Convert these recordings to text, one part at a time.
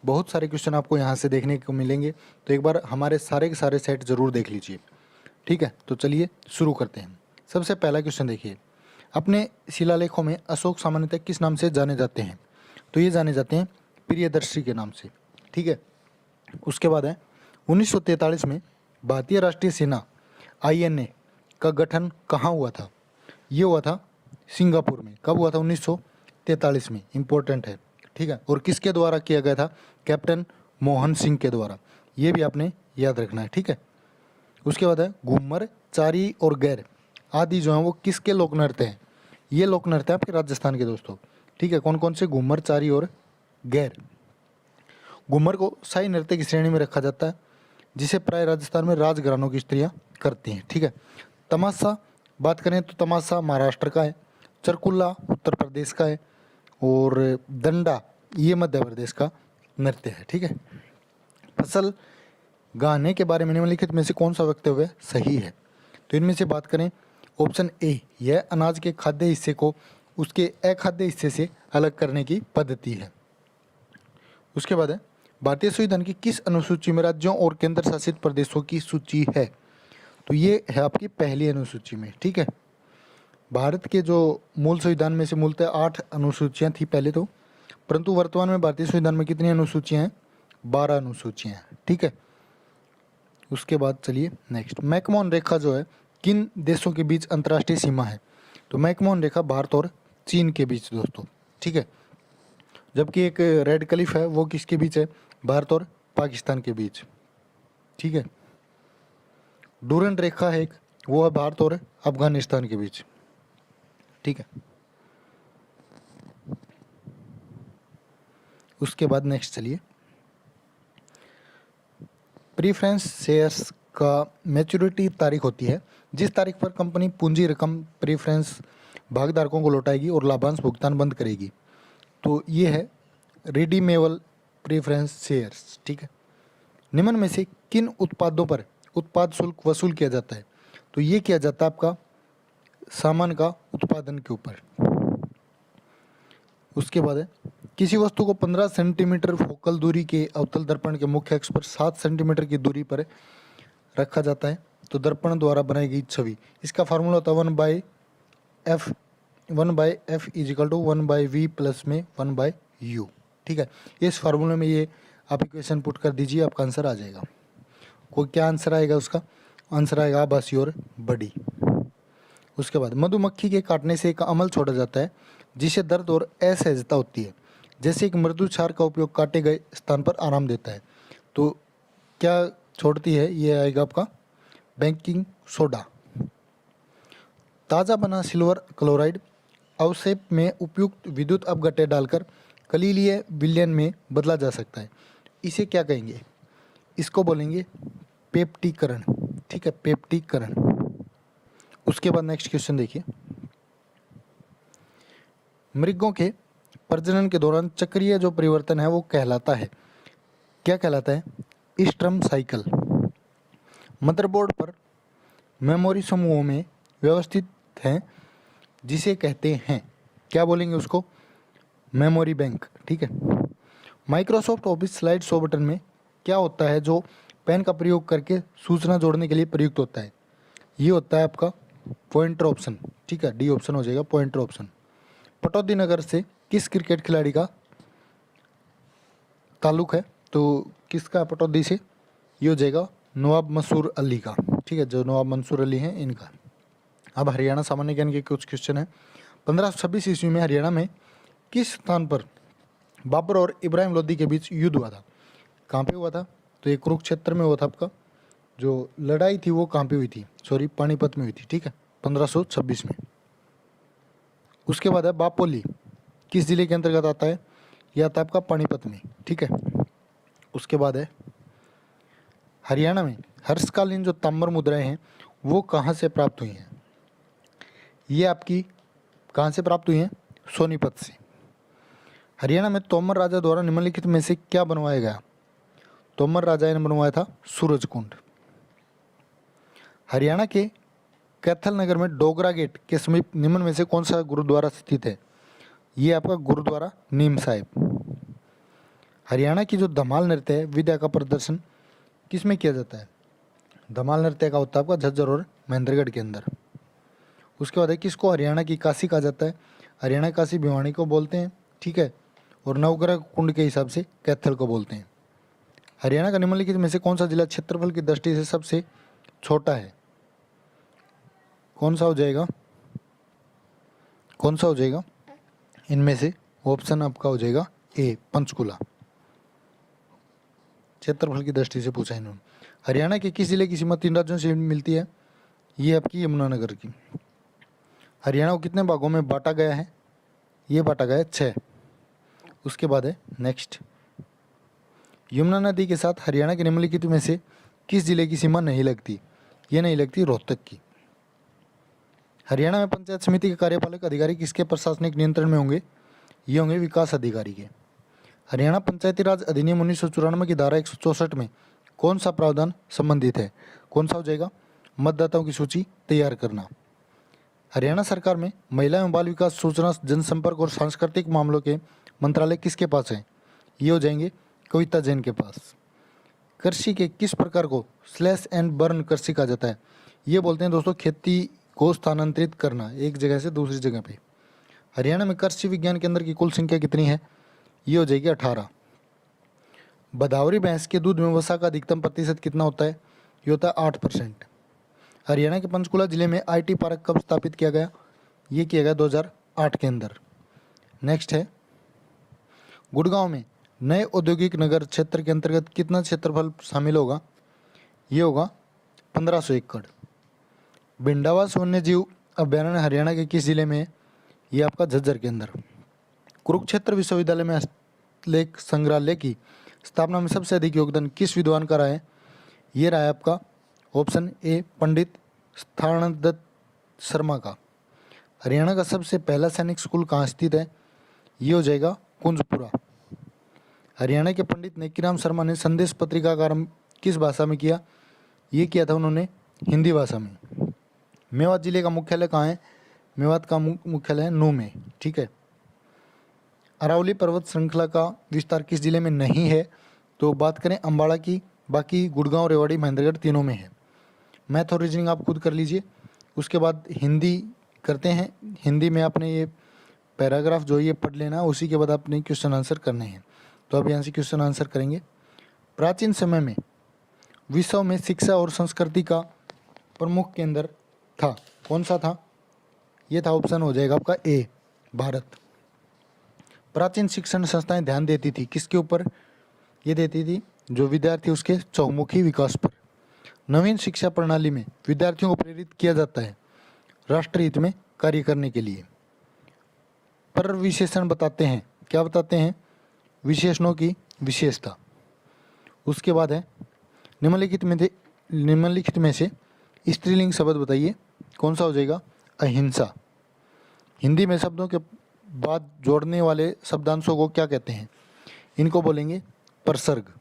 बहुत सारे क्वेश्चन आपको यहाँ से देखने को मिलेंगे, तो एक बार हमारे सारे के सारे सेट ज़रूर देख लीजिए। ठीक है, तो चलिए शुरू करते हैं। सबसे पहला क्वेश्चन देखिए, अपने शिलालेखों में अशोक सामान्यतः किस नाम से जाने जाते हैं? तो ये जाने जाते हैं प्रियदर्शी के नाम से। ठीक है, उसके बाद है 1943 में भारतीय राष्ट्रीय सेना INA का गठन कहाँ हुआ था? ये हुआ था सिंगापुर में। कब हुआ था? 1943 में। इम्पोर्टेंट है। ठीक है, और किसके द्वारा किया गया था? कैप्टन मोहन सिंह के द्वारा। ये भी आपने याद रखना है। ठीक है, उसके बाद है घूमर, चारी और गैर आदि जो हैं वो किसके लोक नृत्य हैं? ये लोक नृत्य है आपके राजस्थान के दोस्तों। ठीक है, कौन कौन से? घूमर, चारी और गैर। घूमर को शाही नृत्य की श्रेणी में रखा जाता है, जिसे प्राय राजस्थान में राजघरानों की स्त्रियां करती हैं। ठीक है, तमाशा बात करें तो तमाशा महाराष्ट्र का है, चरकुल्ला उत्तर प्रदेश का है और दंडा ये मध्य प्रदेश का नृत्य है। ठीक है, फसल गाने के बारे में निम्नलिखित में से कौन सा वक्तव्य सही है? तो इनमें से बात करें, ऑप्शन ए, यह अनाज के खाद्य हिस्से को उसके अखाद्य हिस्से से अलग करने की पद्धति है। उसके बाद है भारतीय संविधान की किस अनुसूची में राज्यों और केंद्र शासित प्रदेशों की सूची है? तो ये है आपकी पहली अनुसूची में। ठीक है, भारत के जो मूल संविधान में से मूलतः 8 अनुसूचियां थी पहले तो, परंतु वर्तमान में भारतीय संविधान में कितनी अनुसूचियां हैं? 12 अनुसूचियां हैं। ठीक है, उसके बाद चलिए नेक्स्ट, मैकमोहन रेखा जो है किन देशों के बीच अंतर्राष्ट्रीय सीमा है? तो मैकमोहन रेखा भारत और चीन के बीच दोस्तों। ठीक है, जबकि एक रेड क्लिफ है वो किसके बीच है? भारत और पाकिस्तान के बीच। ठीक है, डूरंड रेखा है एक, वो है भारत और अफगानिस्तान के बीच। ठीक है, उसके बाद नेक्स्ट चलिए, प्रीफरेंस शेयर्स का मैच्योरिटी तारीख होती है जिस तारीख पर कंपनी पूंजी रकम प्रीफरेंस भागधारकों को लौटाएगी और लाभांश भुगतान बंद करेगी। तो ये है रिडीमेबल प्रीफरेंस शेयर्स। ठीक है, निम्न में से किन उत्पादों पर उत्पाद शुल्क वसूल किया जाता है? तो ये किया जाता है आपका सामान का उत्पादन के ऊपर। उसके बाद है किसी वस्तु को 15 सेंटीमीटर फोकल दूरी के अवतल दर्पण के मुख्य अक्ष पर 7 सेंटीमीटर की दूरी पर रखा जाता है तो दर्पण द्वारा बनाई गई छवि, इसका फार्मूला होता है 1/f is equal to 1/v plus में 1/u। ठीक है, इस फार्मूले में ये आप इक्वेशन पुट कर दीजिए, आपका आंसर आ जाएगा। कोई क्या आंसर आएगा? उसका आंसर आएगा आबासी और बड़ी। उसके बाद मधुमक्खी के काटने से एक अमल छोड़ा जाता है जिसे दर्द और असहजता होती है, जैसे एक मृदु क्षार का उपयोग काटे गए स्थान पर आराम देता है। तो क्या छोड़ती है? ये आएगा आपका बेकिंग सोडा। ताज़ा बना सिल्वर क्लोराइड अवक्षेप में उपयुक्त विद्युत अपघट्य डालकर कलीलीय विलयन में बदला जा सकता है। इसे क्या कहेंगे? इसको बोलेंगे पेप्टीकरण। ठीक है, पेप्टीकरण। उसके बाद नेक्स्ट क्वेश्चन देखिए, मृगों के प्रजनन के दौरान चक्रीय जो परिवर्तन है वो कहलाता है, क्या कहलाता है? ईस्ट्रम साइकिल। मदरबोर्ड पर मेमोरी समूहों में व्यवस्थित हैं जिसे कहते हैं, क्या बोलेंगे उसको? Memory bank. ठीक है, Microsoft office slide show button में क्या होता है जो पेन का प्रयोग करके सूचना जोड़ने के लिए प्रयुक्त होता है? ये होता है आपका पॉइंटर ऑप्शन। ठीक है, डी ऑप्शन हो जाएगा पॉइंटर ऑप्शन। पटौदी नगर से किस क्रिकेट खिलाड़ी का ताल्लुक है? तो किसका पटौदी से? ये हो जाएगा नवाब मंसूर अली का। ठीक है, जो नवाब मंसूर अली हैं इनका। अब हरियाणा सामान्य ज्ञान के कुछ क्वेश्चन है। 1526 ईस्वी में हरियाणा में किस स्थान पर बाबर और इब्राहिम लोदी के बीच युद्ध हुआ था? कहाँ पे हुआ था? तो ये कुरुक्षेत्र में हुआ था। आपका जो लड़ाई थी वो कहाँ पे हुई थी? सॉरी, पानीपत में हुई थी। ठीक है, 1526 में। उसके बाद है बापोली किस जिले के अंतर्गत आता है? यह आता है आपका पानीपत में। ठीक है, उसके बाद है हरियाणा में हर्षकालीन जो ताम्र मुद्राएं हैं वो कहाँ से प्राप्त हुई हैं? ये आपकी कहाँ से प्राप्त हुई हैं? सोनीपत से। हरियाणा में तोमर राजा द्वारा निम्नलिखित में से क्या बनवाया गया? तोमर राजा ने बनवाया था सूरज कुंड। हरियाणा के कैथल नगर में डोगरा गेट के समीप निम्न में से कौन सा गुरुद्वारा स्थित है? ये आपका गुरुद्वारा नीम साहिब। हरियाणा की जो धमाल नृत्य है विद्या का प्रदर्शन किस में किया जाता है? धमाल नृत्य का होता है आपका झज्जर और महेंद्रगढ़ के अंदर। उसके बाद है किसको हरियाणा की काशी कहा जाता है? हरियाणा काशी भिवानी को बोलते हैं, ठीक है, और नवग्रह कुंड के हिसाब से कैथल को बोलते हैं। हरियाणा का निम्नलिखित में से कौन सा जिला क्षेत्रफल की दृष्टि से सबसे छोटा है? कौन सा हो जाएगा? कौन सा हो जाएगा इनमें से? ऑप्शन आपका हो जाएगा ए, पंचकुला। क्षेत्रफल की दृष्टि से पूछा इन्होंने। हरियाणा के किस जिले की सीमा 3 राज्यों से मिलती है? ये आपकी यमुनानगर की। हरियाणा को कितने भागों में बांटा गया है? ये बांटा गया है 6। उसके बाद है नेक्स्ट, यमुना नदी के साथ हरियाणा के निम्नलिखित में से किस जिले की सीमा नहीं लगती? ये नहीं लगती रोहतक की। हरियाणा में पंचायत समिति के कार्यपालक अधिकारी किसके प्रशासनिक नियंत्रण में होंगे? ये होंगे विकास अधिकारी के। हरियाणा पंचायती राज अधिनियम 1994 की धारा 164 में कौन सा प्रावधान संबंधित है? कौन सा हो जाएगा? मतदाताओं की सूची तैयार करना। हरियाणा सरकार में महिला एवं बाल विकास, सूचना, जनसंपर्क और सांस्कृतिक मामलों के मंत्रालय किसके पास है? ये हो जाएंगे कविता जैन के पास। कृषि के किस प्रकार को स्लैश एंड बर्न कृषि कहा जाता है? ये बोलते हैं दोस्तों खेती को स्थानांतरित करना एक जगह से दूसरी जगह पे। हरियाणा में कृषि विज्ञान केंद्र की कुल संख्या कितनी है? ये हो जाएगी 18। भदावरी भैंस के दूध में वसा का अधिकतम प्रतिशत कितना होता है? ये होता है 8%। हरियाणा के पंचकुला जिले में IT पार्क कब स्थापित किया गया? ये किया गया 2008 के अंदर। नेक्स्ट है, गुड़गांव में नए औद्योगिक नगर क्षेत्र के अंतर्गत कितना क्षेत्रफल शामिल होगा? ये होगा 1500 एकड़। भिंडावास वन्यजीव अभ्यारण्य हरियाणा के किस जिले में है? ये आपका झज्जर के अंदर। कुरुक्षेत्र विश्वविद्यालय में हस्तलेख संग्रहालय की स्थापना में सबसे अधिक योगदान किस विद्वान का रहा है? ये रहा है आपका ऑप्शन ए, पंडित स्थानदत्त शर्मा का। हरियाणा का सबसे पहला सैनिक स्कूल कहाँ स्थित है? ये हो जाएगा कुंजपुरा। हरियाणा के पंडित नेकीराम शर्मा ने संदेश पत्रिका का आरंभ किस भाषा में किया? ये किया था उन्होंने हिंदी भाषा में। मेवात जिले का मुख्यालय कहाँ है? मेवात का मुख्यालय है नूह में, ठीक है। अरावली पर्वत श्रृंखला का विस्तार किस जिले में नहीं है? तो बात करें अम्बाड़ा की, बाकी गुड़गांव, रेवाड़ी, महेंद्रगढ़ तीनों में है। मैथ और रीजनिंग आप खुद कर लीजिए। उसके बाद हिंदी करते हैं। हिंदी में आपने ये पैराग्राफ जो ये पढ़ लेना, उसी के बाद आपने क्वेश्चन आंसर करने हैं। तो अब यहाँ से क्वेश्चन आंसर करेंगे। प्राचीन समय में विश्व में शिक्षा और संस्कृति का प्रमुख केंद्र था, कौन सा था? ये था ऑप्शन हो जाएगा आपका ए, भारत। प्राचीन शिक्षण संस्थाएं ध्यान देती थी किसके ऊपर? ये देती थी जो विद्यार्थी उसके चहुमुखी विकास पर। नवीन शिक्षा प्रणाली में विद्यार्थियों को प्रेरित किया जाता है राष्ट्र हित में कार्य करने के लिए। पर विशेषण बताते हैं, क्या बताते हैं? विशेषणों की विशेषता। उसके बाद है निम्नलिखित में से स्त्रीलिंग शब्द बताइए, कौन सा हो जाएगा? अहिंसा। हिंदी में शब्दों के बाद जोड़ने वाले शब्दांशों को क्या कहते हैं? इनको बोलेंगे प्रसर्ग।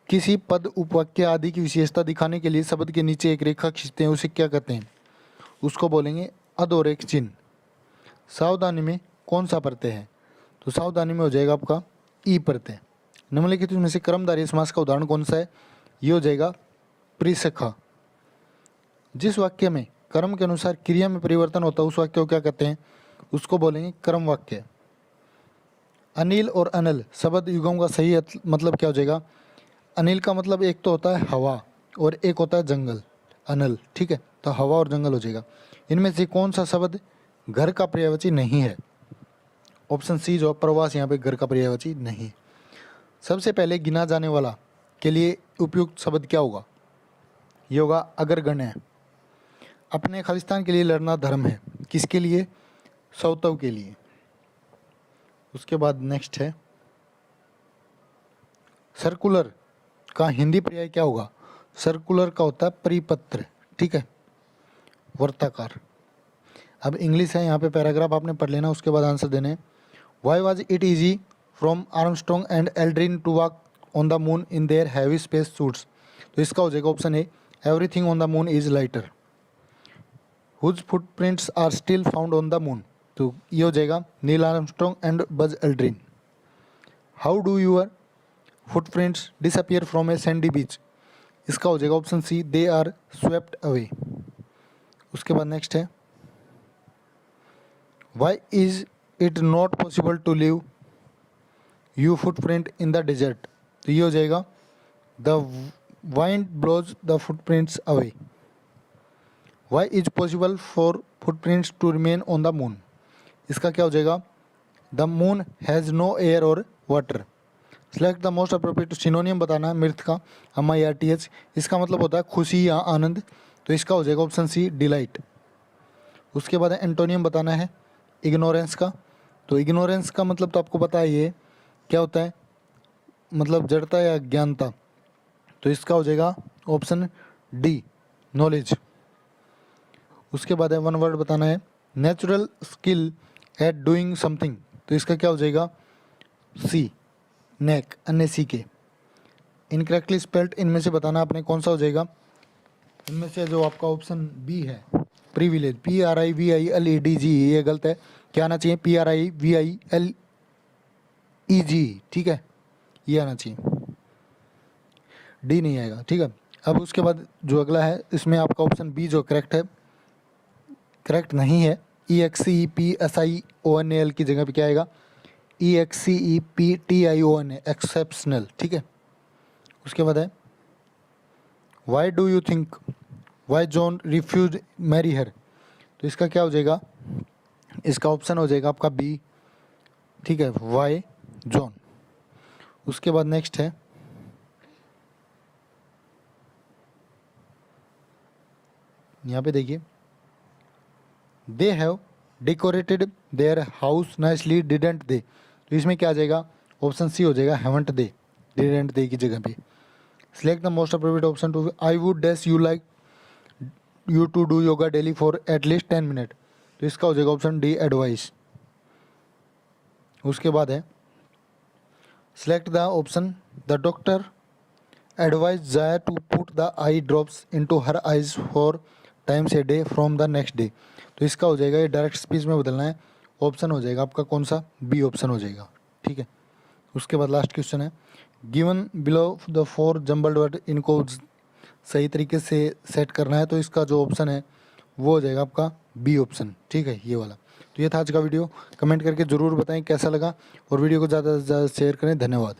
किसी पद, उपवाक्य आदि की विशेषता दिखाने के लिए शब्द के नीचे एक रेखा खींचते हैं, उसे क्या कहते हैं? उसको बोलेंगे अधोरेख चिन्ह। सावधानी में कौन सा प्रत्यय है? तो सावधानी में हो जाएगा आपका ई प्रत्यय। निम्नलिखित में से कर्मधारय समास का उदाहरण कौन सा है? ये हो जाएगा प्रिसखा। जिस वाक्य में कर्म के अनुसार क्रिया में परिवर्तन होता है उस वाक्य को क्या कहते हैं? उसको बोलेंगे कर्म वाक्य। अनिल और अनल शब्द युगों का सही मतलब क्या हो जाएगा? अनिल का मतलब एक तो होता है हवा और एक होता है जंगल, अनल, ठीक है। तो हवा और जंगल हो जाएगा। इनमें से कौन सा शब्द घर का पर्यायवाची नहीं है? ऑप्शन सी जो प्रवास, यहाँ पे घर का पर्यायवाची नहीं। सबसे पहले गिना जाने वाला के लिए उपयुक्त शब्द क्या होगा? ये होगा अग्रगण्य। अपने खालिस्तान के लिए लड़ना धर्म है, किसके लिए? सौतव के लिए। उसके बाद नेक्स्ट है सर्कुलर का हिंदी पर्याय क्या होगा? सर्कुलर का होता है परिपत्र, ठीक है, वर्ताकार। अब इंग्लिश है, यहाँ पे पैराग्राफ आपने पढ़ लेना, उसके बाद आंसर देने। Why was it easy from Armstrong and Aldrin to walk on the moon in their heavy space suits? तो इसका हो जाएगा option A, everything on the moon is lighter. Whose footprints are still found on the moon? तो ये हो जाएगा Neil Armstrong and Buzz Aldrin. How do your footprints disappear from a sandy beach. इसका हो जाएगा option C, they are swept away. उसके बाद next है, why is it not possible to leave you footprint in the desert. तो ये हो जाएगा the wind blows the footprints away. Why is possible for footprints to remain on the moon. इसका क्या हो जाएगा, the moon has no air और water. Select the most appropriate synonym बताना है मिर्थ का, MIRTH। इसका मतलब होता है खुशी या आनंद, तो इसका हो जाएगा ऑप्शन सी, डिलाइट। उसके बाद एंटोनियम बताना है इग्नोरेंस का। तो इग्नोरेंस का मतलब तो आपको पता है ये क्या होता है, मतलब जड़ता या अज्ञानता। तो इसका हो जाएगा ऑप्शन डी, नॉलेज। उसके बाद है वन वर्ड बताना है natural skill at doing something. तो इसका क्या हो जाएगा, सी, नेक, NACK। इनकरेक्टली स्पेल्ड इनमें से बताना आपने कौन सा हो जाएगा। इनमें से जो आपका ऑप्शन बी है, प्रिविलेज, PRIVILEDG, ये गलत है। क्या आना चाहिए, PRIVILEG। ठीक है, ये आना चाहिए, डी नहीं आएगा। ठीक है, अब उसके बाद जो अगला है इसमें आपका ऑप्शन बी जो करेक्ट है, करेक्ट नहीं है। EXCEPSIONAL की जगह पे क्या आएगा, EXCEPTION, एक्सेप्शनल। ठीक है, उसके बाद है why do you think why John refuse Mary her. तो इसका क्या हो जाएगा, इसका ऑप्शन हो जाएगा आपका बी। ठीक है, वाई जॉन। उसके बाद नेक्स्ट है, यहाँ पे देखिए, they have decorated their house nicely didn't they. तो इसमें क्या आ जाएगा, ऑप्शन सी हो जाएगा, हैवंट दे, डिडेंट दे की जगह पे। Select the most appropriate option to, I would dash you like you to do yoga daily for at least 10 minute. तो इसका हो जाएगा ऑप्शन डी, एडवाइस। उसके बाद है select the option, the doctor advise Jaya to put the eye drops into her eyes four times a day from the next day. तो इसका हो जाएगा, ये डायरेक्ट स्पीच में बदलना है, ऑप्शन हो जाएगा आपका कौन सा, बी ऑप्शन हो जाएगा। ठीक है, उसके बाद लास्ट क्वेश्चन है, given below the 4 jumbled word, इनको सही तरीके से सेट करना है। तो इसका जो ऑप्शन है वो हो जाएगा आपका बी ऑप्शन। ठीक है, ये वाला। तो ये था आज का वीडियो, कमेंट करके ज़रूर बताएं कैसा लगा, और वीडियो को ज़्यादा से ज़्यादा शेयर करें। धन्यवाद।